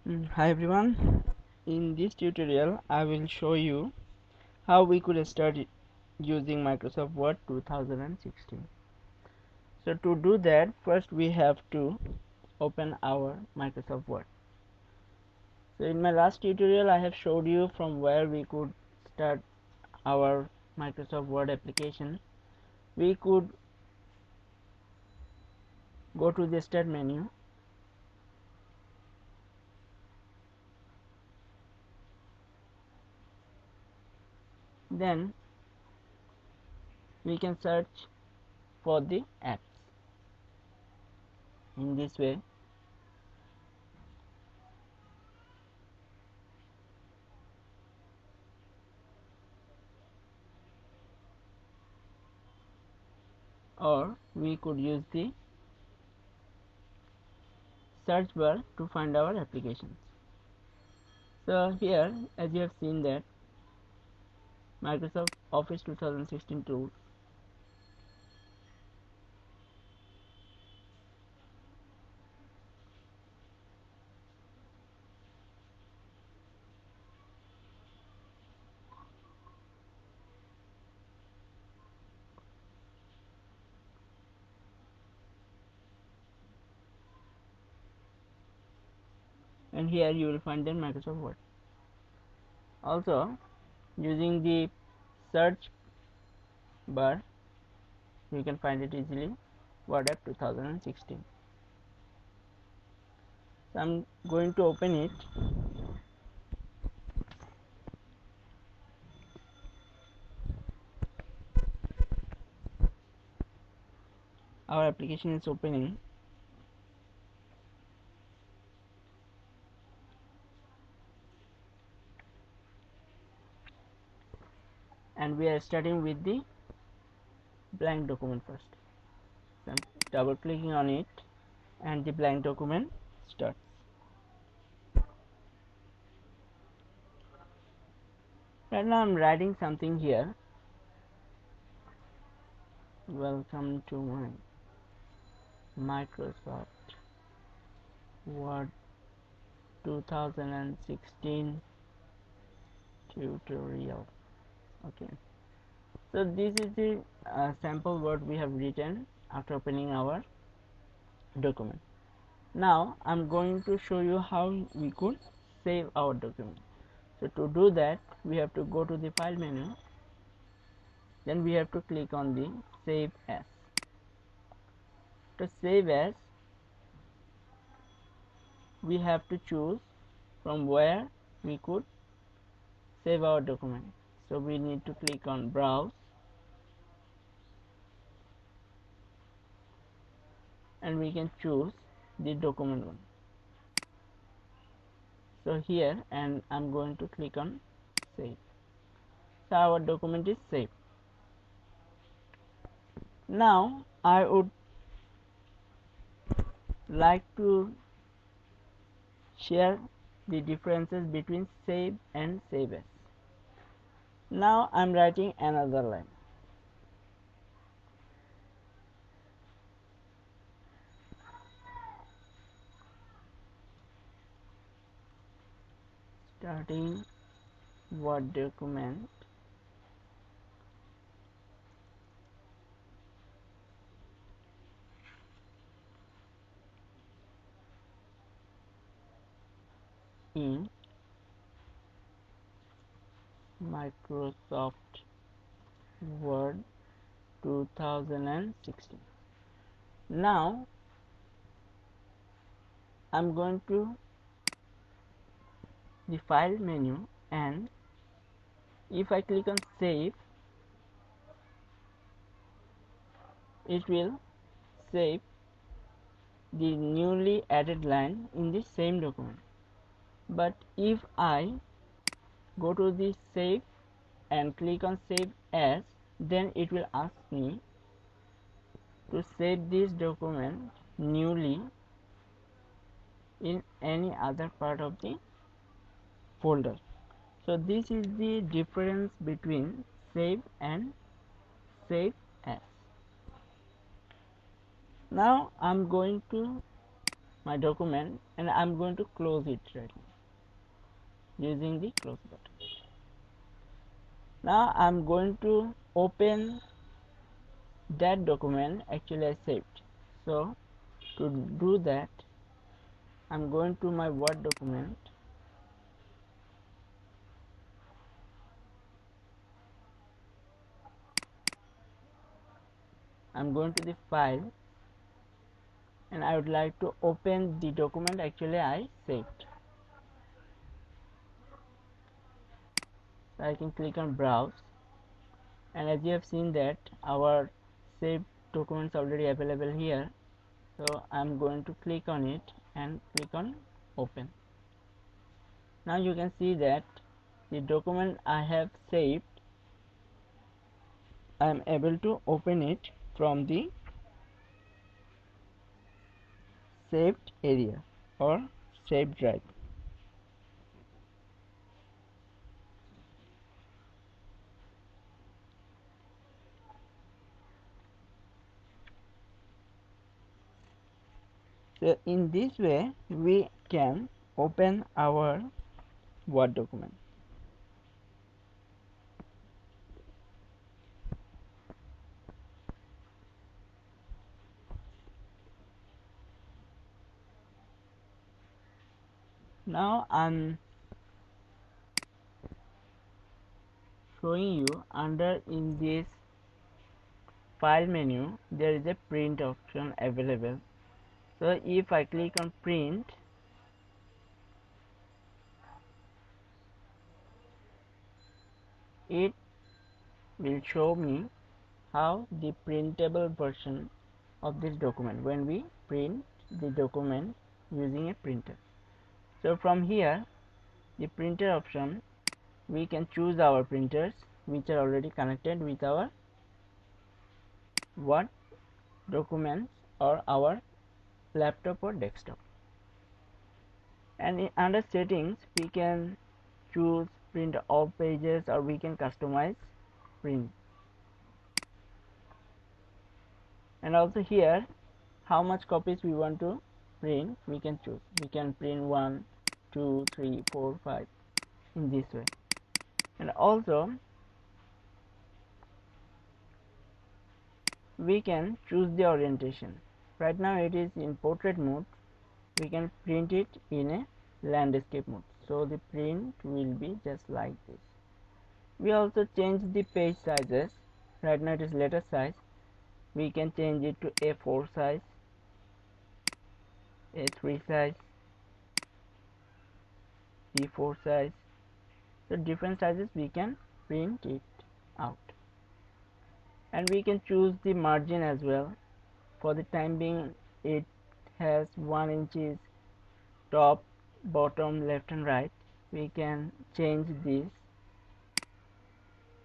Hi everyone, in this tutorial I will show you how we could start using Microsoft Word 2016. So to do that, first we have to open our Microsoft Word. So in my last tutorial I have showed you from where we could start our Microsoft Word application. We could go to the start menu, then we can search for the apps. In this way, or we could use the search bar to find our applications. So here, as you have seen that Microsoft Office 2016 tools, and here you will find the Microsoft Word. Also, using the search bar, you can find it easily, Word app 2016. So I'm going to open it. Our application is opening. And we are starting with the blank document first. So I'm double clicking on it and the blank document starts. Right now I'm writing something here. Welcome to my Microsoft Word 2016 tutorial. Okay, so this is the sample word we have written after opening our document. Now I'm going to show you how we could save our document. So to do that, we have to go to the file menu, then we have to click on the save as. To save as, we have to choose from where we could save our document. So we need to click on browse, and we can choose the document one. So here, and I'm going to click on save. So our document is saved. Now I would like to share the differences between save and save as. Now I'm writing another line. Starting Word document in Microsoft Word 2016. Now I'm going to the file menu, and if I click on save, it will save the newly added line in the same document. But if I go to the save and click on save as, then it will ask me to save this document newly in any other part of the folder. So this is the difference between save and save as. Now I'm going to my document, and I'm going to close it right now using the close button. Now I'm going to open that document actually I saved. So to do that, I'm going to my Word document. I'm going to the file, and I would like to open the document actually I saved. So I can click on browse, and as you have seen that our saved documents already available here. So I'm going to click on it and click on open. Now you can see that the document I have saved, I am able to open it from the saved area or saved drive. So in this way we can open our Word document. Now I'm showing you under in this file menu there is a print option available. So if I click on print, it will show me how the printable version of this document when we print the document using a printer. So from here, the printer option, we can choose our printers which are already connected with our Word documents or our laptop or desktop. And under settings we can choose print all pages, or we can customize print. And also here, how much copies we want to print, we can choose. We can print 1, 2, 3, 4, 5 in this way. And also we can choose the orientation. Right now it is in portrait mode. We can print it in a landscape mode, so the print will be just like this. We also change the page sizes. Right now it is letter size. We can change it to A4 size, A3 size, B4 size. So different sizes we can print it out. And we can choose the margin as well. For the time being it has 1 inches top, bottom, left and right. We can change this.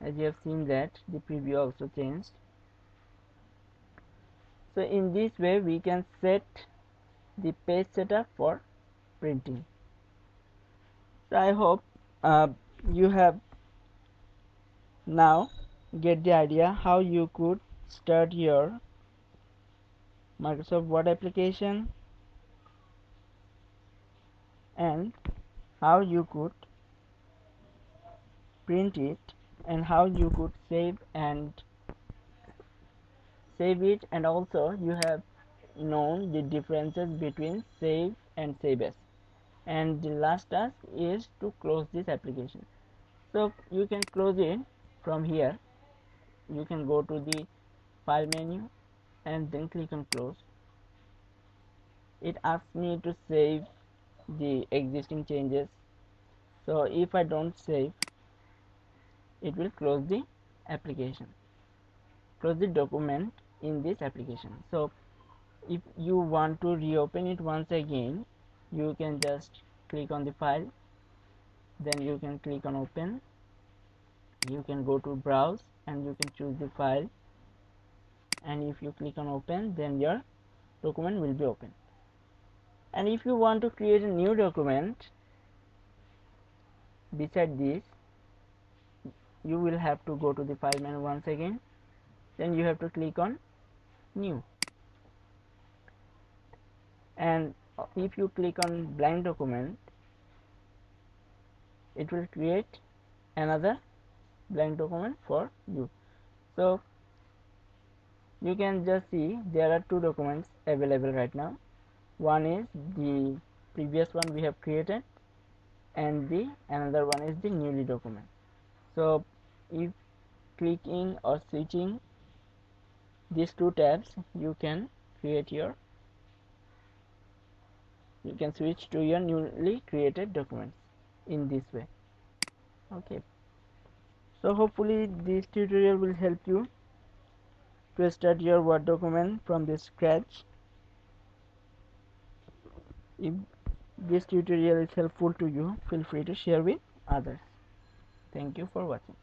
As you have seen that the preview also changed. So in this way we can set the page setup for printing. So I hope you have now get the idea how you could start your Microsoft Word application and how you could print it and how you could save it, and also you have known the differences between save and save as. And the last task is to close this application. So you can close it from here. You can go to the file menu and then click on close. It asks me to save the existing changes. So if I don't save, it will close the application, close the document in this application. So if you want to reopen it once again, you can just click on the file, then you can click on open. You can go to browse and you can choose the file, and if you click on open, then your document will be open. And if you want to create a new document beside this, you will have to go to the file menu once again, then you have to click on new, and if you click on blank document, it will create another blank document for you. So you can just see there are two documents available right now. One is the previous one we have created, and the another one is the newly document. So if clicking or switching these two tabs, you can switch to your newly created documents in this way. Okay, so hopefully this tutorial will help you to start your Word document from the scratch. If this tutorial is helpful to you, feel free to share with others. Thank you for watching.